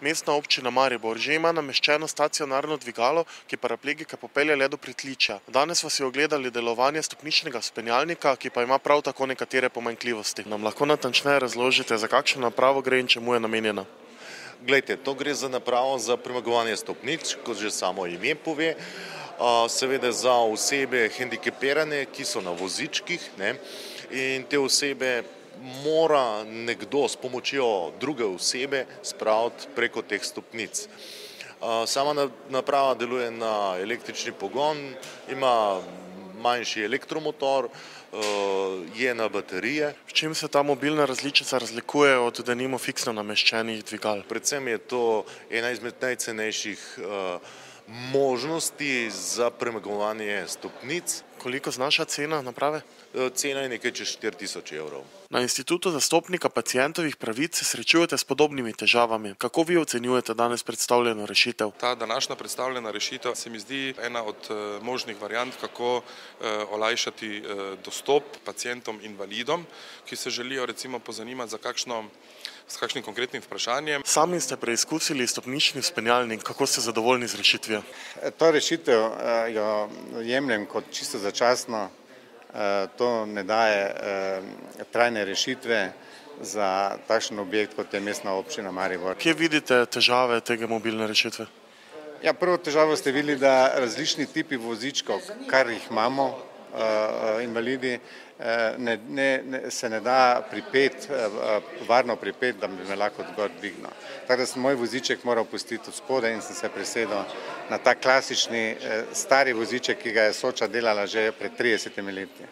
Mestna občina Maribor že ima nameščeno stacionarno dvigalo, ki paraplegike popelje le do pritličja. Danes smo si ogledali delovanje stopničnega vzpenjalnika, ki pa ima prav tako nekatere pomanjkljivosti. Nam lahko natančneje razložite, za kakšno napravo gre in čemu je namenjena? Glejte, to gre za napravo za premagovanje stopnic, kot že samo ime pove. Seveda za osebe hendikepirane, ki so na vozičkih, in te osebe mora nekdo s pomočjo druge osebe spraviti preko teh stopnic. Sama naprava deluje na električni pogon, ima manjši elektromotor, je na baterije. V čem se ta mobilna različica razlikuje od denimo fiksno nameščenih dvigal? Predvsem je to ena izmed najcenejših možnosti za premagovanje stopnic. Koliko znaša cena naprave? Cena je nekaj čez 4000 evrov. Na Institutu zastopnika pacientovih pravic se srečujete s podobnimi težavami. Kako vi ocenjujete danes predstavljeno rešitev? Ta današnja predstavljena rešitev se mi zdi ena od možnih variant, kako olajšati dostop pacientom invalidom, ki se želijo recimo pozanimati s kakšnim konkretnim vprašanjem. Sami ste preizkusili stopnični vzpenjalnik, kako ste zadovoljni z rešitvijo? To rešitev jo jemljem kot čisto začasno. To ne daje trajne rešitve za takšen objekt, kot je Mestna občina Maribor. Kje vidite težave tega mobilne rešitve? Ja, prvo težavo ste videli, da različni tipi vozičkov, kar jih imamo, invalidi, se ne da varno pripeti, da bi me lahko odgor dvignil. Tako da sem moj voziček moral pustiti od spodaj in sem se presedel na ta klasični stari voziček, ki ga je Soča delala že pred 30 leti.